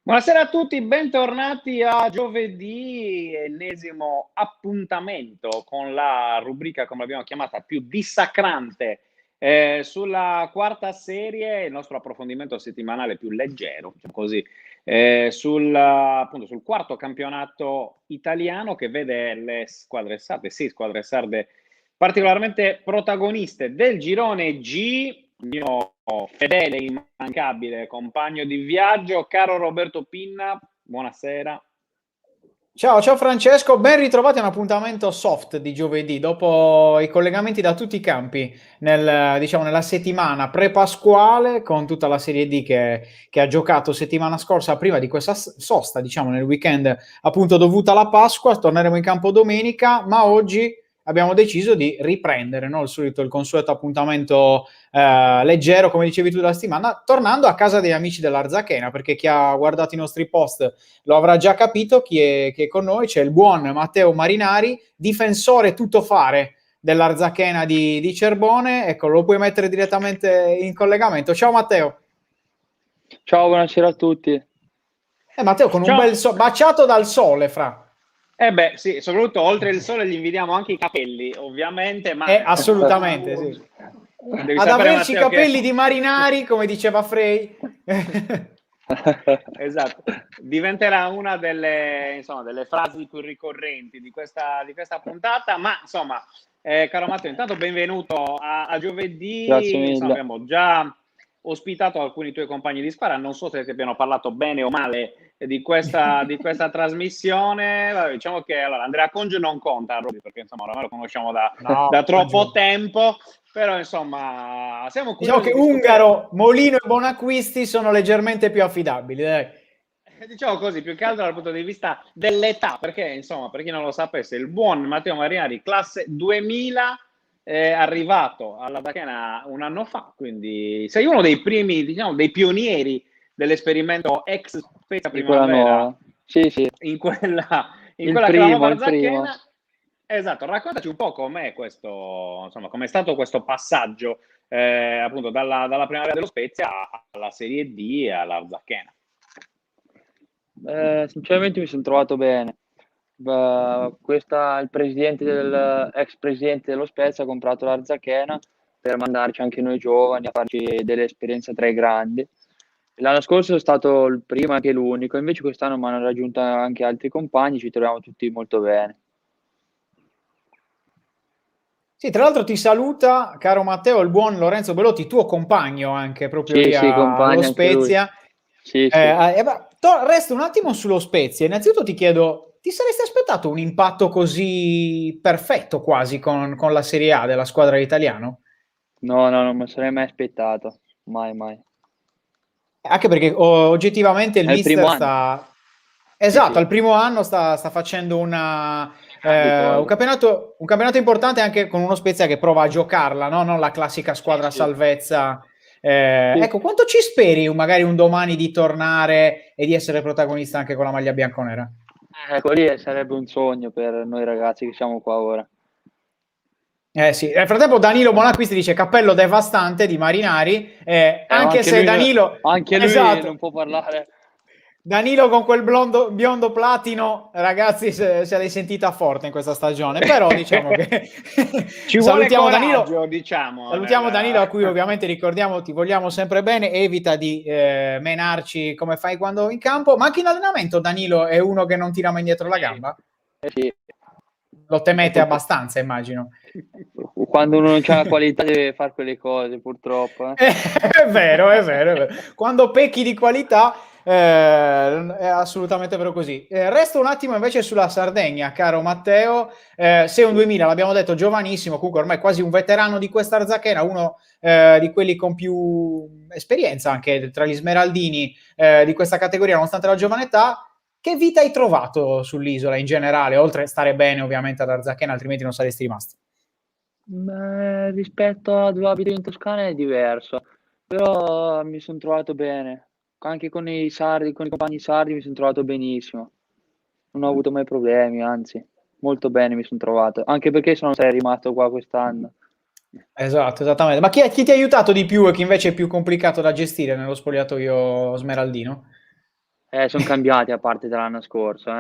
Buonasera a tutti, bentornati a giovedì, ennesimo appuntamento con la rubrica, come l'abbiamo chiamata, più dissacrante sulla quarta serie, il nostro approfondimento settimanale più leggero, diciamo così, appunto, sul quarto campionato italiano che vede le squadre sarde, sì, squadre sarde particolarmente protagoniste del girone G. Mio fedele, immancabile compagno di viaggio, caro Roberto Pinna, buonasera. Ciao Francesco, ben ritrovati a un appuntamento soft di giovedì, dopo i collegamenti da tutti i campi nella settimana pre-pasquale con tutta la Serie D che ha giocato settimana scorsa prima di questa sosta, diciamo nel weekend appunto dovuta alla Pasqua. Torneremo in campo domenica, ma oggi abbiamo deciso di riprendere, no? Il consueto appuntamento leggero, come dicevi tu, della settimana, tornando a casa degli amici dell'Arzachena, perché chi ha guardato i nostri post lo avrà già capito. Chi è con noi? C'è il buon Matteo Marinari, difensore tuttofare dell'Arzachena di Cerbone. Ecco, lo puoi mettere direttamente in collegamento. Ciao Matteo. Ciao, buonasera a tutti. Matteo con un Ciao. bel baciato dal sole, fra. Sì, soprattutto oltre il sole gli invidiamo anche i capelli, ovviamente, ma assolutamente, sì. Devi Ad sapere, averci i Matteo, capelli che di Marinari, come diceva Frey. esatto, diventerà una delle frasi più ricorrenti di questa puntata, ma insomma, caro Matteo, intanto benvenuto a giovedì. Grazie mille. Insomma, abbiamo già ospitato alcuni tuoi compagni di squadra, non so se ti abbiano parlato bene o male di questa trasmissione. Vabbè, diciamo che allora, Andrea Conge non conta, perché insomma oramai lo conosciamo da troppo tempo, però insomma siamo curiosi. Diciamo che Ungaro, Molino e Bonacquisti sono leggermente più affidabili, dai. Diciamo così, più che altro dal punto di vista dell'età, perché insomma, per chi non lo sapesse, il buon Matteo Marinari, classe 2000, è arrivato alla Zacchena un anno fa, quindi sei uno dei primi, diciamo, dei pionieri dell'esperimento ex Spezia Primavera. Sì. In quella Il clamorosa primo. Zacchena. Esatto, raccontaci un po' com'è questo, insomma, com'è stato questo passaggio appunto dalla Primavera dello Spezia alla Serie D e alla Zacchena. Sinceramente mi sono trovato bene. Il presidente ex presidente dello Spezia ha comprato l'Arzachena per mandarci anche noi giovani a farci delle esperienze tra i grandi. L'anno scorso è stato il primo e anche l'unico, invece quest'anno mi hanno raggiunto anche altri compagni, ci troviamo tutti molto bene. Sì, tra l'altro ti saluta, caro Matteo, il buon Lorenzo Belotti, tuo compagno anche proprio lì Sì, compagno allo anche lui. Spezia. Sì. Resto un attimo sullo Spezia. Innanzitutto ti chiedo, ti saresti aspettato un impatto così perfetto quasi con la Serie A della squadra italiana? No, non me lo sarei mai aspettato, mai. Anche perché oggettivamente il È il primo mister anno. sta... Esatto, Sì. al primo anno sta facendo un campionato importante, anche con uno Spezia che prova a giocarla, no? Non la classica squadra Sì. salvezza. Sì. Ecco, quanto ci speri magari un domani di tornare e di essere protagonista anche con la maglia bianconera? Ecco, lì sarebbe un sogno per noi ragazzi che siamo qua ora. Sì. Nel frattempo Danilo Bonacquisti dice cappello devastante di Marinari, anche se Danilo... Anche lui Esatto. non può parlare. Danilo con quel biondo platino, ragazzi, se l'hai sentita forte in questa stagione, però diciamo che ci vuole coraggio, diciamo. Salutiamo Danilo, a cui ovviamente ricordiamo ti vogliamo sempre bene, evita di menarci come fai quando in campo, ma anche in allenamento Danilo è uno che non tira mai indietro la gamba? Sì. Lo temete abbastanza, immagino. Quando uno non ha la qualità deve fare quelle cose, purtroppo. È vero. Quando pecchi di qualità è assolutamente vero così. Resto un attimo invece sulla Sardegna, caro Matteo. Sei un 2000, l'abbiamo detto, giovanissimo, comunque ormai quasi un veterano di questa Arzachena, uno di quelli con più esperienza anche tra gli smeraldini di questa categoria, nonostante la giovane età. Che vita hai trovato sull'isola in generale, oltre a stare bene ovviamente ad Arzachena, altrimenti non saresti rimasto? Rispetto a dove abito in Toscana è diverso, però mi sono trovato bene. Anche con i sardi, con i compagni sardi mi sono trovato benissimo. Non ho avuto mai problemi, anzi, molto bene mi sono trovato. Anche perché sono rimasto qua quest'anno. Esatto, esattamente. Ma chi ti ha aiutato di più e chi invece è più complicato da gestire nello spogliatoio smeraldino? Sono cambiati a parte dall'anno scorso,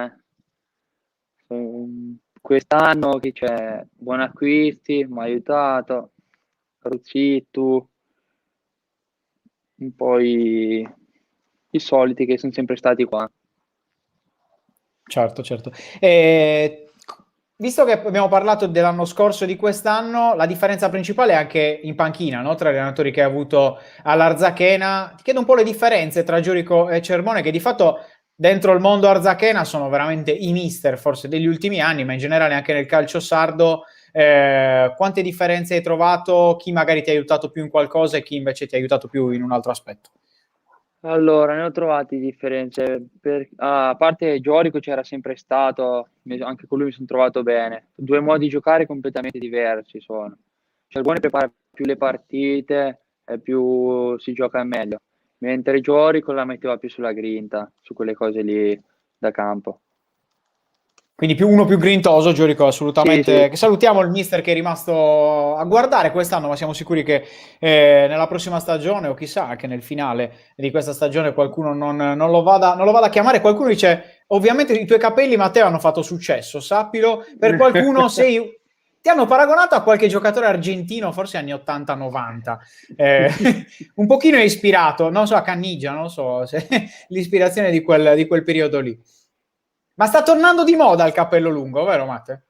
Quest'anno chi c'è? Buon acquisti, mi ha aiutato, Ruzzittu, un po' i soliti che sono sempre stati qua. Certo. Visto che abbiamo parlato dell'anno scorso e di quest'anno, la differenza principale è anche in panchina, no? Tra gli allenatori che ha avuto all'Arzachena. Ti chiedo un po' le differenze tra Giorico e Cermone, che di fatto dentro il mondo Arzachena sono veramente i mister, forse degli ultimi anni, ma in generale anche nel calcio sardo. Quante differenze hai trovato? Chi magari ti ha aiutato più in qualcosa e chi invece ti ha aiutato più in un altro aspetto? Allora, ne ho trovati differenze. A parte Giorico c'era sempre stato, anche con lui mi sono trovato bene. Due modi di giocare completamente diversi sono. Cervone prepara più le partite e più si gioca meglio, mentre Giorico la metteva più sulla grinta, su quelle cose lì da campo. Quindi uno più grintoso, Giorico, assolutamente. Sì. Che salutiamo il mister che è rimasto a guardare quest'anno, ma siamo sicuri che nella prossima stagione, o chissà anche nel finale di questa stagione, qualcuno non lo vada a chiamare. Qualcuno dice, ovviamente i tuoi capelli, Matteo, hanno fatto successo, sappilo. Per qualcuno ti hanno paragonato a qualche giocatore argentino, forse anni 80-90. Un pochino è ispirato, non so, a Cannigia, non so, se l'ispirazione di quel periodo lì. Ma sta tornando di moda il cappello lungo, vero Matte?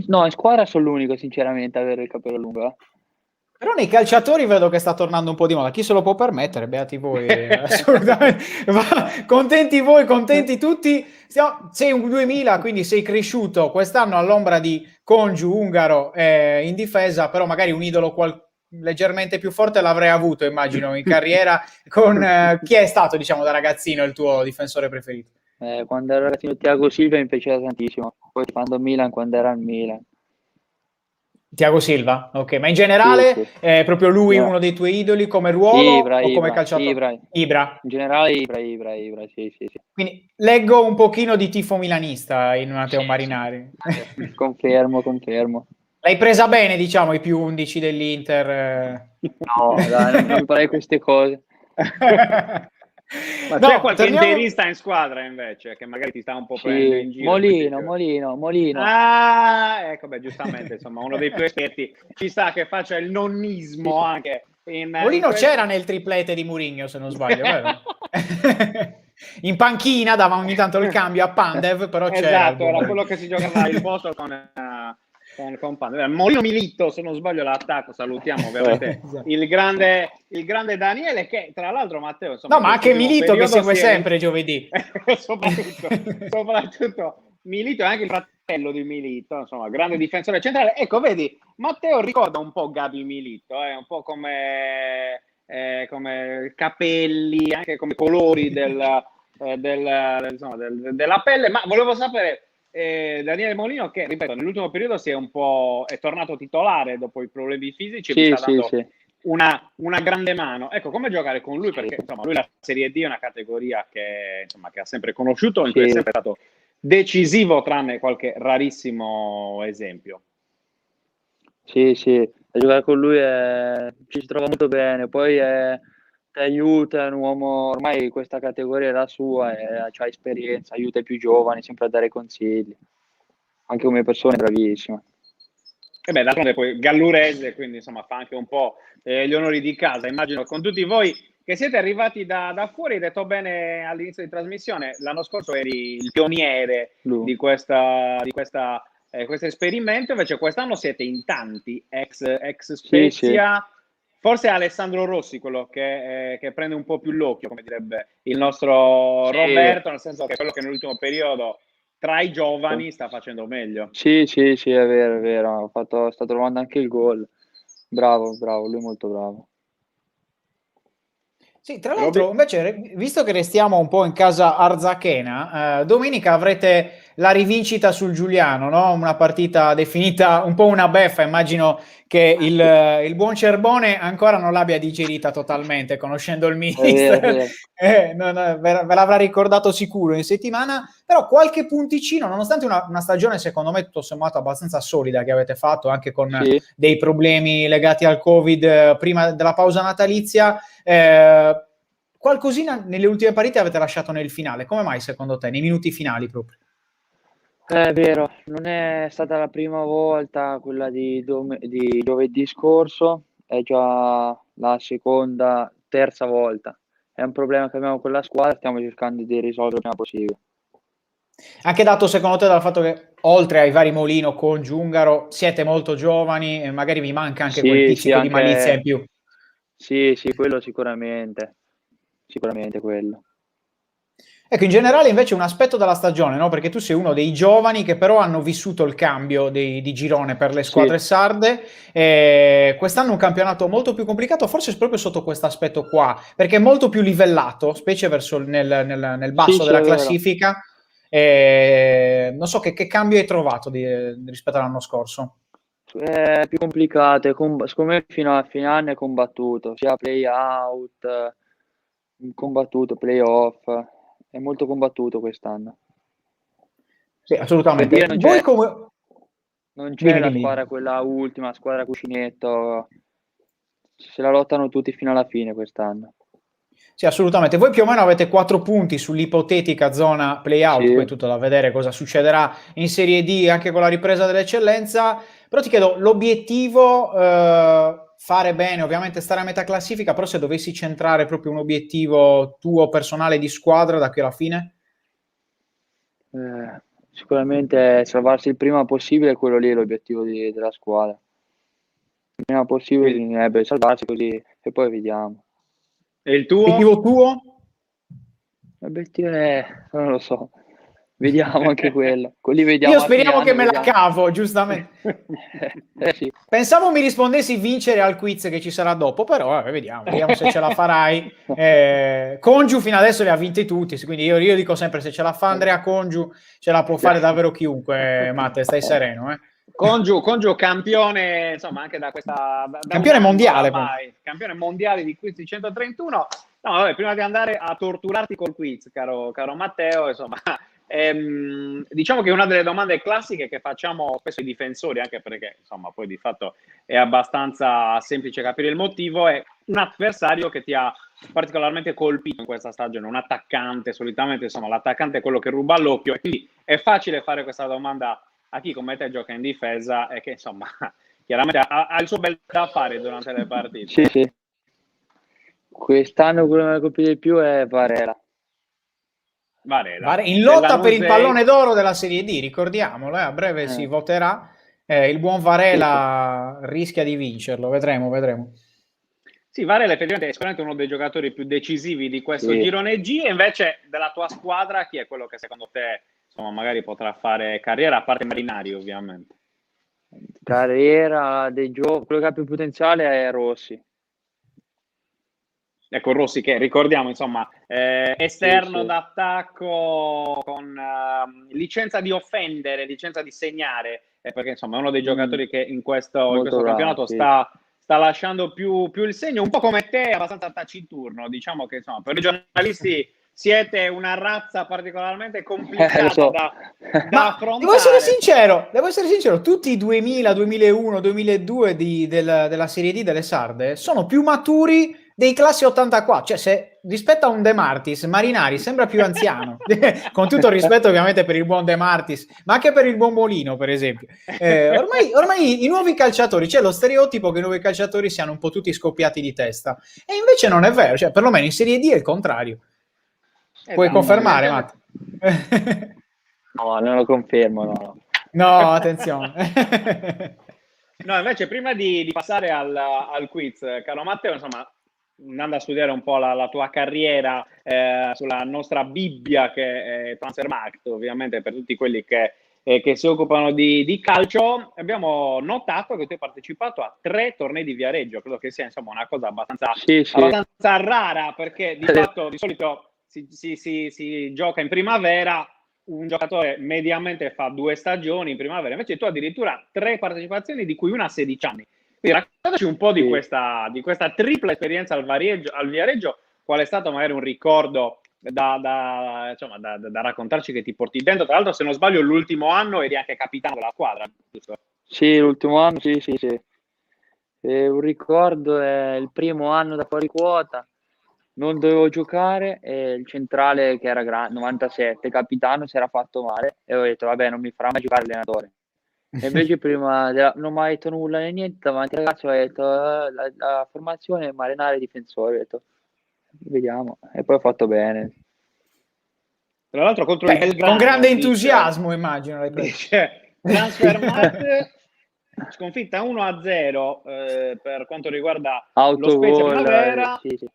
No, in squadra sono l'unico sinceramente a avere il capello lungo. Però nei calciatori vedo che sta tornando un po' di moda. Chi se lo può permettere? Beati voi, assolutamente. Contenti voi, contenti tutti. Sei un 2000, quindi sei cresciuto quest'anno all'ombra di Congiu, Ungaro in difesa, però magari un idolo leggermente più forte l'avrei avuto, immagino, in carriera. Con chi è stato, diciamo, da ragazzino il tuo difensore preferito? Quando ero ragazzino Thiago Silva mi piaceva tantissimo, poi quando Milan, quando era al Milan. Thiago Silva, ok, ma in generale Sì. è proprio lui No. uno dei tuoi idoli come ruolo o come calciatore? Ibra. In generale Ibra, sì. Quindi leggo un pochino di tifo milanista in Matteo Marinari. Confermo. L'hai presa bene, diciamo, i più 11 dell'Inter? No, dai, non farei queste cose. Ma c'è qualche interista in squadra invece che magari ti sta un po' prendendo in giro? Molino. Ah, ecco, beh, giustamente, insomma, uno dei più esperti ci sta che faccia il nonnismo anche. Molino c'era nel triplete di Mourinho, se non sbaglio, vero? In panchina dava ogni tanto il cambio a Pandev, però c'era. Esatto, era quello che si giocava il posto con Pandev. Molino Milito, se non sbaglio, l'attacco. Salutiamo ovviamente Esatto. il grande Daniele, che tra l'altro, Matteo, insomma, no, ma anche Milito che segue sempre giovedì. soprattutto Milito è anche il fratello di Milito, insomma, grande difensore centrale. Ecco, vedi, Matteo ricorda un po' Gabi Milito, un po' come capelli, anche come colori della pelle, ma volevo sapere Daniele Molino che, ripeto, nell'ultimo periodo è tornato titolare dopo i problemi fisici, mi sta dando una grande mano. Ecco, come giocare con lui, perché insomma lui la Serie D è una categoria che ha sempre conosciuto, in cui è sempre stato decisivo, tranne qualche rarissimo esempio. Sì, a giocare con lui ci si trova molto bene, poi ti aiuta, è un uomo, ormai questa categoria è la sua, ha esperienza, aiuta i più giovani, sempre a dare consigli, anche come persona è bravissima. E beh, d'altronde poi gallurese, quindi insomma fa anche un po' gli onori di casa, immagino, con tutti voi che siete arrivati da fuori. Hai detto bene all'inizio di trasmissione, l'anno scorso eri il pioniere di questo esperimento, invece quest'anno siete in tanti, ex Spezia, forse è Alessandro Rossi quello che prende un po' più l'occhio, come direbbe il nostro Roberto, nel senso che è quello che nell'ultimo periodo tra i giovani sta facendo meglio. Sì, è vero, sta trovando anche il gol, bravo, lui è molto bravo. Sì, tra l'altro, invece, visto che restiamo un po' in casa Arzachena, domenica avrete la rivincita sul Giuliano, no? Una partita definita un po' una beffa. Immagino che il buon Cerbone ancora non l'abbia digerita totalmente, conoscendo il mister. Ve l'avrà ricordato sicuro in settimana, però qualche punticino, nonostante una stagione secondo me tutto sommato abbastanza solida che avete fatto, anche con dei problemi legati al Covid prima della pausa natalizia, qualcosina nelle ultime partite avete lasciato nel finale. Come mai secondo te, nei minuti finali proprio? È vero, non è stata la prima volta quella di giovedì scorso, è già la seconda, terza volta. È un problema che abbiamo con la squadra, stiamo cercando di risolverlo il prima possibile. Anche dato secondo te dal fatto che oltre ai vari Molino con Giungaro siete molto giovani e magari vi manca anche quel Sì, pizzico di malizia in più. Sì, quello sicuramente quello. Ecco, in generale invece un aspetto della stagione, no? Perché tu sei uno dei giovani che però hanno vissuto il cambio di girone per le squadre sarde. Quest'anno è un campionato molto più complicato, forse proprio sotto questo aspetto qua, perché è molto più livellato, specie verso nel basso della classifica. Non so che cambio hai trovato rispetto all'anno scorso. È più complicato, secondo me fino a fine anno è combattuto, sia play out, combattuto, play off, è molto combattuto quest'anno. Sì, assolutamente. Per dire, Voi come... non c'è la dimmi. squadra quella ultima, squadra cuscinetto, se la lottano tutti fino alla fine quest'anno. Sì, assolutamente. Voi più o meno avete 4 punti sull'ipotetica zona play-out, poi tutto da vedere cosa succederà in Serie D anche con la ripresa dell'eccellenza. Però ti chiedo, l'obiettivo, fare bene, ovviamente stare a metà classifica, però se dovessi centrare proprio un obiettivo tuo personale di squadra da qui alla fine? Sicuramente salvarsi il prima possibile, quello lì è l'obiettivo della squadra. Il prima possibile bisognerebbe salvarsi così e poi vediamo. E il tuo? L'obiettivo tuo? L'obiettivo non lo so, vediamo anche quello. Quelli vediamo. Io speriamo che me la cavo, giustamente. Sì. Pensavo mi rispondessi vincere al quiz che ci sarà dopo, però vediamo se ce la farai. Congiu fino adesso li ha vinti tutti, quindi io dico sempre se ce la fa Andrea Congiu ce la può fare davvero chiunque. Matte, stai sereno. Congiu campione, insomma, anche da questa... campione mondiale. Campione mondiale di quiz di 131. No, vabbè, prima di andare a torturarti col quiz, caro Matteo, insomma... diciamo che una delle domande classiche che facciamo spesso ai difensori, anche perché insomma poi di fatto è abbastanza semplice capire il motivo, è un avversario che ti ha particolarmente colpito in questa stagione, un attaccante. Solitamente insomma l'attaccante è quello che ruba l'occhio e quindi è facile fare questa domanda a chi come te gioca in difesa e che insomma chiaramente ha il suo bel da fare durante le partite. Sì. Quest'anno quello che mi ha colpito di più è Varela. In lotta per il pallone d'oro della Serie D, ricordiamolo, a breve si voterà. Il buon Varela rischia di vincerlo, vedremo. Sì, Varela effettivamente è sicuramente uno dei giocatori più decisivi di questo girone G. E invece della tua squadra chi è quello che secondo te insomma magari potrà fare carriera, a parte Marinari ovviamente? Carriera quello che ha più potenziale è Rossi. Ecco, Rossi che ricordiamo insomma esterno d'attacco con licenza di offendere, licenza di segnare, perché insomma è uno dei giocatori che in questo campionato sta lasciando più il segno, un po' come te, abbastanza taciturno. Diciamo che insomma per i giornalisti siete una razza particolarmente complicata da affrontare. Devo essere sincero, tutti i 2000, 2001, 2002 della Serie D delle Sarde sono più maturi dei classi 84, cioè se rispetto a un De Martis, Marinari sembra più anziano, con tutto il rispetto ovviamente per il buon De Martis, ma anche per il buon Molino per esempio. Ormai i nuovi calciatori, c'è lo stereotipo che i nuovi calciatori siano un po' tutti scoppiati di testa, e invece non è vero, cioè perlomeno in Serie D è il contrario. Puoi confermare, Matt? No, non lo confermo, no, attenzione. No, invece prima di passare al quiz, caro Matteo, insomma, andando a studiare un po' la tua carriera sulla nostra Bibbia che è Transfermarkt, ovviamente per tutti quelli che si occupano di calcio, abbiamo notato che tu hai partecipato a 3 tornei di Viareggio. Credo che sia insomma una cosa abbastanza rara, perché di fatto di solito si gioca in primavera, un giocatore mediamente fa 2 stagioni in primavera, invece tu addirittura 3 partecipazioni, di cui una a 16 anni. Quindi raccontaci un po' di questa tripla esperienza al Viareggio. Qual è stato magari un ricordo da raccontarci che ti porti dentro? Tra l'altro, se non sbaglio, l'ultimo anno eri anche capitano della squadra, giusto? Sì, l'ultimo anno, sì. Un ricordo è il primo anno da fuori quota. non dovevo giocare e il centrale che era 97, capitano, si era fatto male e ho detto vabbè non mi farà mai giocare l'allenatore. E invece prima non mi ha detto nulla né niente, davanti al ragazzo ho detto la formazione è marinare difensore, ho detto vediamo e poi ho fatto bene. Tra l'altro contro il Con Belgrano grande dice, entusiasmo, immagino. l'hai preso. dice Transfermarkt sconfitta 1-0 per quanto riguarda lo Spezia Autogol, Primavera. sì.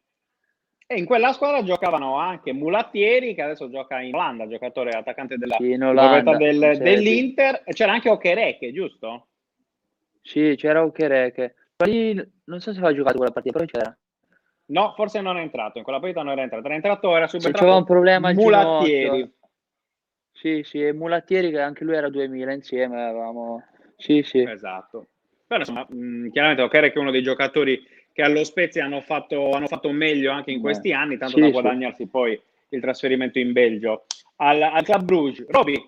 E in quella squadra giocavano anche Mulattieri, che adesso gioca in Olanda, giocatore attaccante della Sì, in di proprietà Olanda, dell'Inter, e c'era anche Okereke, giusto? sì, c'era Okereke. Lì non so se aveva giocato quella partita, però c'era. No, forse non è entrato, in quella partita non era entrato, era Se c'aveva un subentrato problema al ginocchio. Mulattieri. Sì, e Mulattieri che anche lui era 2000 insieme, avevamo. Sì. Esatto. Però insomma, chiaramente Okereke è uno dei giocatori che allo Spezia hanno fatto meglio anche in questi anni, tanto da Sì. guadagnarsi poi il trasferimento in Belgio al Club Brugge. Roby,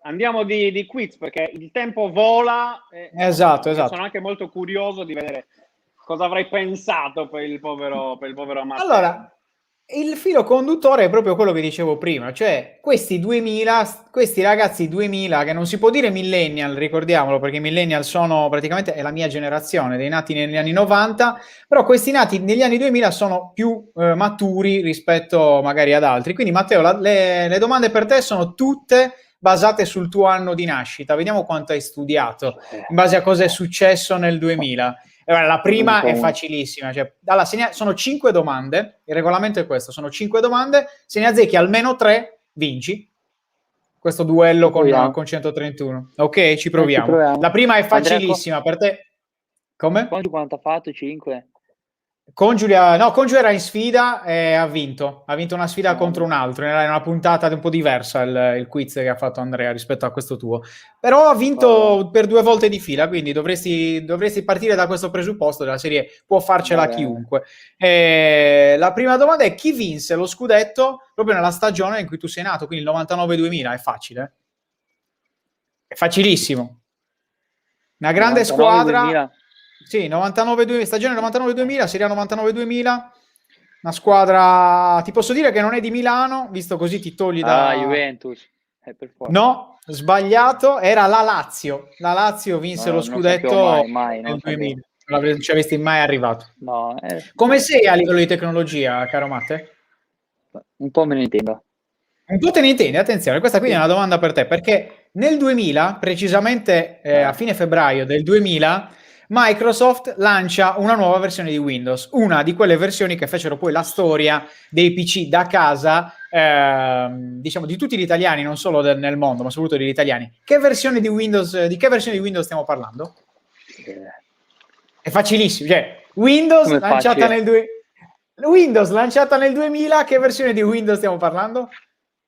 andiamo di quiz perché il tempo vola. Esatto. Io sono anche molto curioso di vedere cosa avrai pensato per il povero Matteo. Allora, il filo conduttore è proprio quello che dicevo prima, cioè questi 2000, questi ragazzi 2000 che non si può dire millennial, ricordiamolo, perché i millennial sono praticamente è la mia generazione, dei nati negli anni 90, però questi nati negli anni 2000 sono più maturi rispetto magari ad altri. Quindi Matteo, le domande per te sono tutte basate sul tuo anno di nascita. Vediamo quanto hai studiato, in base a cosa è successo nel 2000. La prima è facilissima, cioè, sono 5 domande, il regolamento è questo, sono 5 domande, se ne azzecchi almeno 3, vinci questo duello con 131. Ok, ci proviamo. La prima è facilissima per te. Come? Quanto ha fatto? 5? Con Giulia era in sfida e ha vinto una sfida contro un altro, era una puntata un po' diversa il quiz che ha fatto Andrea rispetto a questo tuo, però ha vinto per 2 volte di fila, quindi dovresti partire da questo presupposto della serie può farcela chiunque. La prima domanda è: chi vinse lo scudetto proprio nella stagione in cui tu sei nato, quindi il 99-2000? È facile? È facilissimo. Una grande 99-2000. squadra. Sì, 99-2000, stagione 99-2000, Serie A 99-2000, una squadra, ti posso dire che non è di Milano, visto così ti togli da... Juventus. Per forza. No, sbagliato, era la Lazio. La Lazio vinse lo scudetto mai, nel 2000. Non ci avresti mai arrivato. No, Come sei a livello di tecnologia, caro Matte? un po' me ne intendo. Un po' te ne intendi, attenzione, questa quindi è una domanda per te, perché nel 2000, precisamente a fine febbraio del 2000, Microsoft lancia una nuova versione di Windows, una di quelle versioni che fecero poi la storia dei PC da casa, diciamo di tutti gli italiani, non solo nel mondo, ma soprattutto degli italiani. Di che versione di Windows stiamo parlando? È facilissimo, cioè Windows lanciata nel 2000, che versione di Windows stiamo parlando?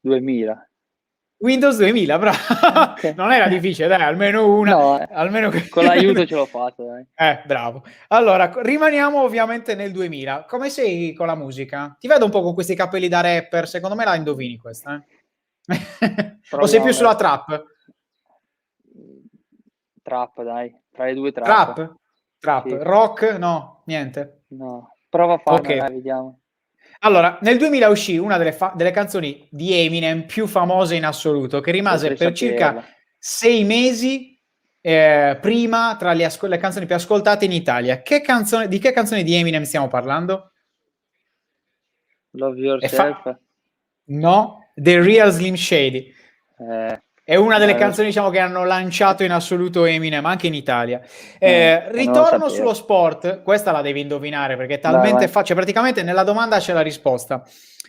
2000. Windows 2000, bravo. Okay. Non era difficile, dai, almeno una. No, almeno con l'aiuto ce l'ho fatto, dai. Bravo. Allora, rimaniamo ovviamente nel 2000. Come sei con la musica? Ti vedo un po' con questi capelli da rapper, secondo me la indovini questa, o sei più sulla trap? Trap, dai. Tra le due trap. Sì. Rock? No, niente. No. Prova a farlo, dai, vediamo. Allora, nel 2000 uscì una delle canzoni di Eminem più famose in assoluto, che rimase per circa 6 mesi prima tra le canzoni più ascoltate in Italia. Di che canzone di Eminem stiamo parlando? Love Yourself? No, The Real Slim Shady. È una delle canzoni, diciamo, che hanno lanciato in assoluto Eminem anche in Italia. Ritorno sullo sport, questa la devi indovinare perché è talmente facile. Praticamente nella domanda c'è la risposta.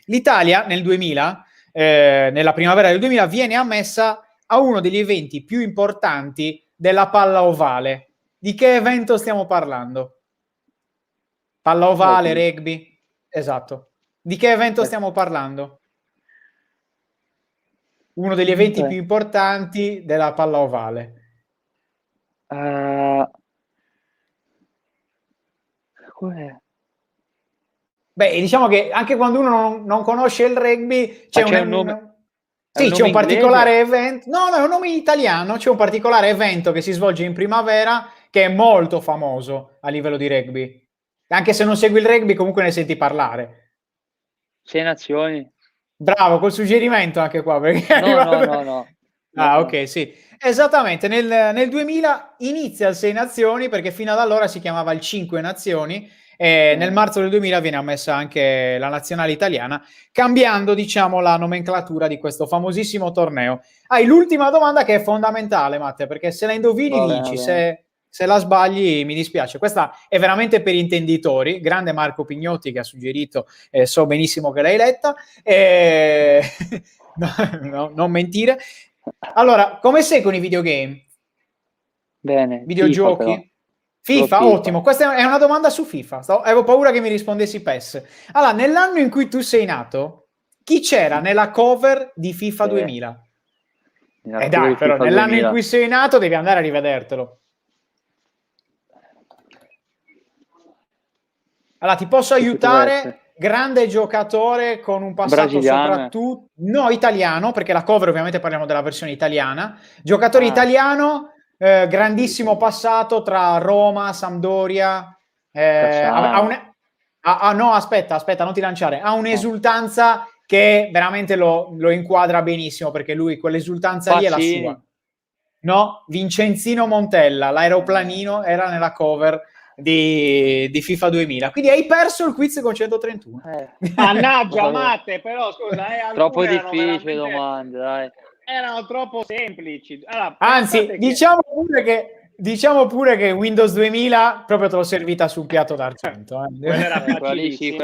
L'Italia nel 2000, nella primavera del 2000, viene ammessa a uno degli eventi più importanti della palla ovale. Di che evento stiamo parlando? Palla ovale, rugby? Esatto. Di che evento stiamo parlando? Uno degli eventi più importanti della palla ovale. Qual Beh, diciamo che anche quando uno non conosce il rugby c'è un nome. Sì, c'è un particolare evento. No, è un nome italiano. C'è un particolare evento che si svolge in primavera che è molto famoso a livello di rugby. Anche se non segui il rugby, comunque ne senti parlare. 6 nazioni. Bravo, col suggerimento anche qua. Perché No. Ok, sì. Esattamente, nel 2000 inizia il 6 nazioni, perché fino ad allora si chiamava il 5 nazioni, e nel marzo del 2000 viene ammessa anche la nazionale italiana, cambiando, diciamo, la nomenclatura di questo famosissimo torneo. Hai l'ultima domanda che è fondamentale, Matte, perché se la indovini Va vinci, bene. se la sbagli mi dispiace. Questa è veramente per intenditori, grande Marco Pignotti che ha suggerito, so benissimo che l'hai letta, no, non mentire. Allora, come sei con i videogame? Bene, FIFA però. Videogiochi? FIFA, Solo FIFA. ottimo. Questa è una domanda su FIFA. Avevo paura che mi rispondessi PES. Allora, nell'anno in cui tu sei nato, chi c'era nella cover di FIFA 2000? Dai, però, FIFA nell'anno 2000. in cui sei nato devi andare a rivedertelo. Allora, ti posso aiutare, grande giocatore con un passato Brasiliano. soprattutto, no italiano, perché la cover ovviamente parliamo della versione italiana, giocatore italiano, grandissimo passato tra Roma, Sampdoria, no, aspetta, non ti lanciare, ha un'esultanza che veramente lo inquadra benissimo, perché lui quell'esultanza lì è la sua. No, Vincenzino Montella, l'aeroplanino era nella cover di FIFA 2000, quindi hai perso il quiz con 131. Mannaggia Matte, però scusa, troppo difficile domande, dai. Erano troppo semplici. Allora, anzi, diciamo pure che Windows 2000 proprio te l'ho servita sul piatto d'argento. Era quelli sì.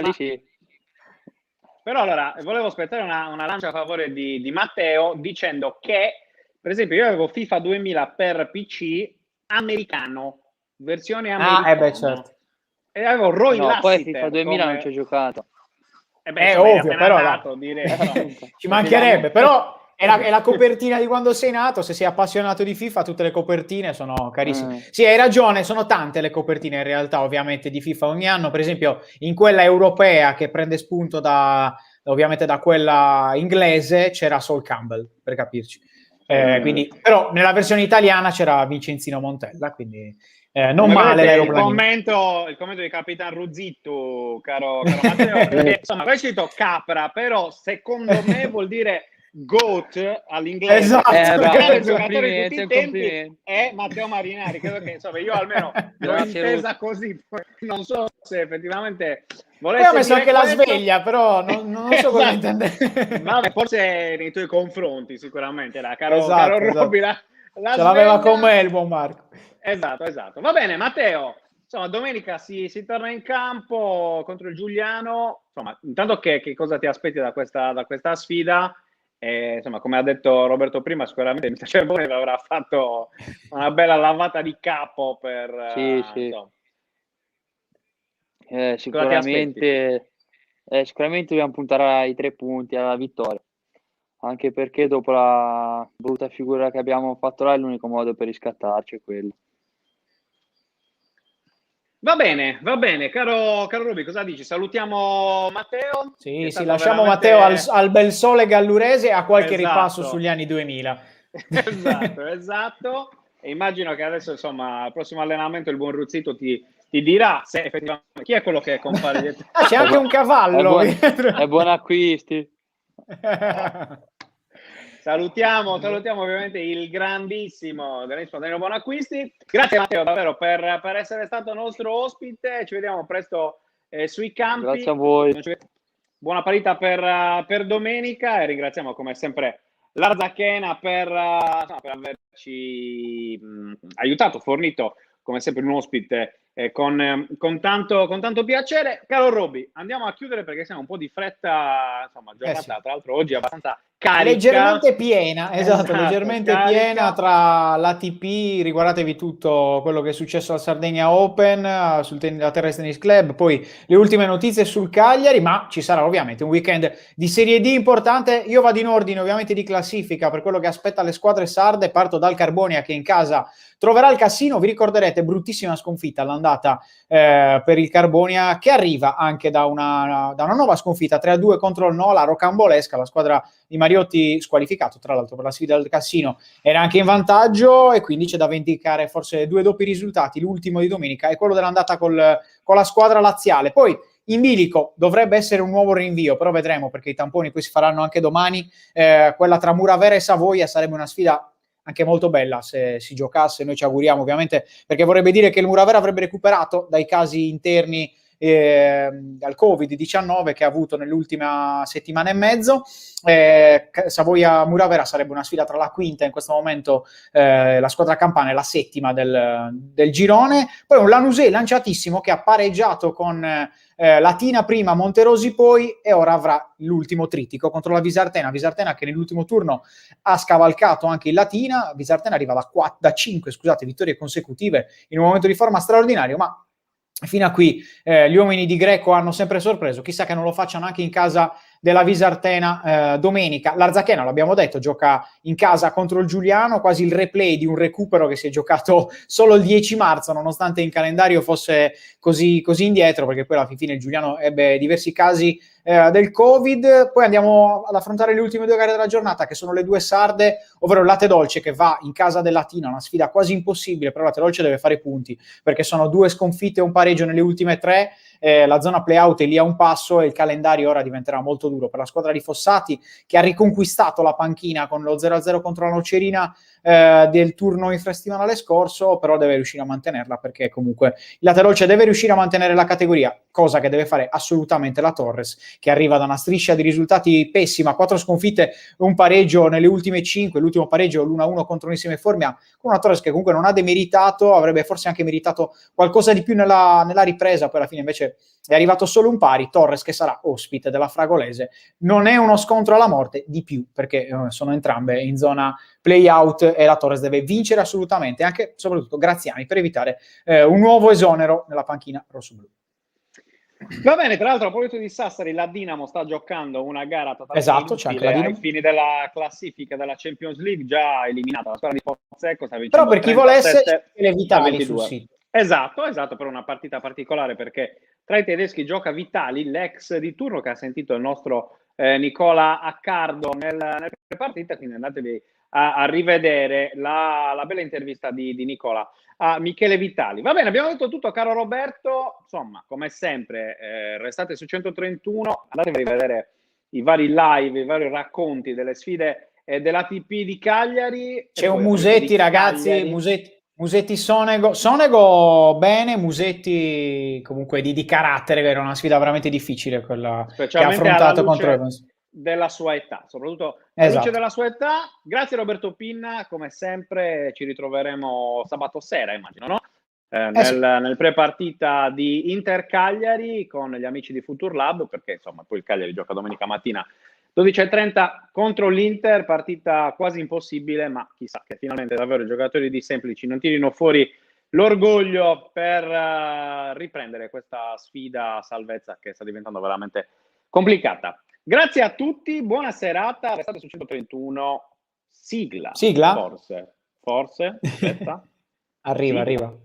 Però allora, volevo aspettare una lancia a favore di Matteo, dicendo che, per esempio, io avevo FIFA 2000 per PC americano, versione americana. Certo. E avevo Roy Lassiter. Poi FIFA 2000 non ci ho giocato. È ovvio, però ci mancherebbe, però è la copertina di quando sei nato. Se sei appassionato di FIFA, tutte le copertine sono carissime. Sì, hai ragione, sono tante le copertine in realtà, ovviamente, di FIFA ogni anno. Per esempio, in quella europea, che prende spunto ovviamente da quella inglese, c'era Sol Campbell, per capirci. Quindi, però nella versione italiana c'era Vincenzino Montella, quindi non male l'aeroplanino. Il commento di Capitan Ruzzitto, caro Matteo, perché insomma, poi scritto capra, però secondo me vuol dire GOAT all'inglese. Esatto, il giocatore di tutti i tempi è Matteo Marinari. Credo che insomma, io almeno l'ho intesa così, non so se effettivamente volesse. Io ho messo anche la sveglia, però non so cosa intendere. Vabbè, forse nei tuoi confronti sicuramente, caro Robby, ce l'aveva con me il buon Marco. Esatto. Va bene, Matteo. Insomma, domenica si torna in campo contro il Giuliano. Insomma, intanto che cosa ti aspetti da questa sfida? Insomma, come ha detto Roberto prima, sicuramente Mr. Cervone avrà fatto una bella lavata di capo per... Sì. Sicuramente dobbiamo puntare ai 3 punti, alla vittoria. Anche perché dopo la brutta figura che abbiamo fatto là, è l'unico modo per riscattarci è quello. Va bene, caro Rubi, cosa dici? Salutiamo Matteo? Sì, lasciamo Matteo al bel sole gallurese, a qualche ripasso sugli anni 2000. Esatto. E immagino che adesso, insomma, al prossimo allenamento il buon Ruzzito ti dirà se effettivamente chi è quello che compare dietro. C'è anche un cavallo. È buon acquisti. Salutiamo ovviamente il grandissimo Danilo Buonacquisti. Grazie Matteo davvero per essere stato nostro ospite, ci vediamo presto sui campi. Grazie a voi. Buona partita per domenica e ringraziamo come sempre l'Arzachena per averci aiutato, fornito come sempre un ospite con tanto piacere. Caro Robby, andiamo a chiudere perché siamo un po' di fretta, insomma, giornata tra l'altro oggi abbastanza carica. Leggermente piena, leggermente piena tra l'ATP, riguardatevi tutto quello che è successo al Sardegna Open, sul Terrestre Tennis Club, poi le ultime notizie sul Cagliari, ma ci sarà ovviamente un weekend di Serie D importante. Io vado in ordine ovviamente di classifica per quello che aspetta le squadre sarde, parto dal Carbonia che in casa troverà il Cassino. Vi ricorderete, bruttissima sconfitta all'andata per il Carbonia, che arriva anche da una nuova sconfitta 3-2 contro il Nola, rocambolesca. La squadra di Mariotti, squalificato tra l'altro per la sfida del Cassino, era anche in vantaggio e quindi c'è da vendicare forse 2 doppi risultati. L'ultimo di domenica è quello dell'andata con la squadra laziale. Poi In bilico dovrebbe essere un nuovo rinvio, però vedremo, perché i tamponi poi si faranno anche domani. Quella tra Muravera e Savoia sarebbe una sfida anche molto bella se si giocasse, noi ci auguriamo ovviamente, perché vorrebbe dire che il Muravera avrebbe recuperato dai casi interni al Covid-19 che ha avuto nell'ultima settimana e mezzo. Savoia-Muravera sarebbe una sfida tra la quinta in questo momento, la squadra campana, e la settima del girone. Poi un Lanusei lanciatissimo che ha pareggiato con Latina prima, Monterosi poi, e ora avrà l'ultimo trittico contro la Visartena che nell'ultimo turno ha scavalcato anche il Latina. Visartena arriva da 5 vittorie consecutive in un momento di forma straordinario, ma fino a qui gli uomini di Greco hanno sempre sorpreso. Chissà che non lo facciano anche in casa della Visartena domenica. L'Arzachena, l'abbiamo detto, gioca in casa contro il Giuliano, quasi il replay di un recupero che si è giocato solo il 10 marzo, nonostante in calendario fosse così indietro, perché poi alla fine il Giuliano ebbe diversi casi del Covid. Poi andiamo ad affrontare le ultime 2 gare della giornata, che sono le 2 sarde, ovvero il Latte Dolce che va in casa del Latina, una sfida quasi impossibile, però Latte Dolce deve fare punti, perché sono 2 sconfitte e un pareggio nelle ultime 3. La zona play-out è lì a un passo e il calendario ora diventerà molto duro per la squadra di Fossati, che ha riconquistato la panchina con lo 0-0 contro la Nocerina del turno infrasettimanale scorso, però deve riuscire a mantenerla, perché comunque il Latte Dolce deve riuscire a mantenere la categoria, cosa che deve fare assolutamente la Torres, che arriva da una striscia di risultati pessima, 4 sconfitte, un pareggio nelle ultime 5, l'ultimo pareggio l'1-1 contro Unissime Formia, con una Torres che comunque non ha demeritato, avrebbe forse anche meritato qualcosa di più nella ripresa, poi alla fine invece è arrivato solo un pari. Torres che sarà ospite della Fragolese, non è uno scontro alla morte, di più, perché sono entrambe in zona play-out e la Torres deve vincere assolutamente, anche soprattutto Graziani, per evitare un nuovo esonero nella panchina rossoblù. Va bene, tra l'altro a proposito di Sassari, la Dinamo sta giocando una gara totalmente inutile ai fini della classifica della Champions League, già eliminata la squadra di Pozzecco, sta vincendo. Però per chi volesse le Vitali sul sito. Esatto, per una partita particolare, perché tra i tedeschi gioca Vitali, l'ex di turno, che ha sentito il nostro Nicola Accardo nelle partite, quindi andatevi a rivedere la bella intervista di Nicola a Michele Vitali. Va bene, abbiamo detto tutto, caro Roberto. Insomma, come sempre, restate su 131, andatevi a rivedere i vari live, i vari racconti delle sfide dell'ATP di Cagliari. C'è un Musetti, ragazzi, Musetti Sonego bene, Musetti comunque di carattere, era una sfida veramente difficile quella che ha affrontato contro Evans. Della sua età, soprattutto alla luce della sua età. Grazie Roberto Pinna, come sempre ci ritroveremo sabato sera, immagino, no? Nel pre-partita di Inter Cagliari con gli amici di Future Lab, perché insomma poi il Cagliari gioca domenica mattina 12:30 contro l'Inter, partita quasi impossibile, ma chissà che finalmente davvero i giocatori di Semplici non tirino fuori l'orgoglio per riprendere questa sfida a salvezza che sta diventando veramente complicata. Grazie a tutti, buona serata, restate su 131, sigla. Forse, aspetta. Arriva.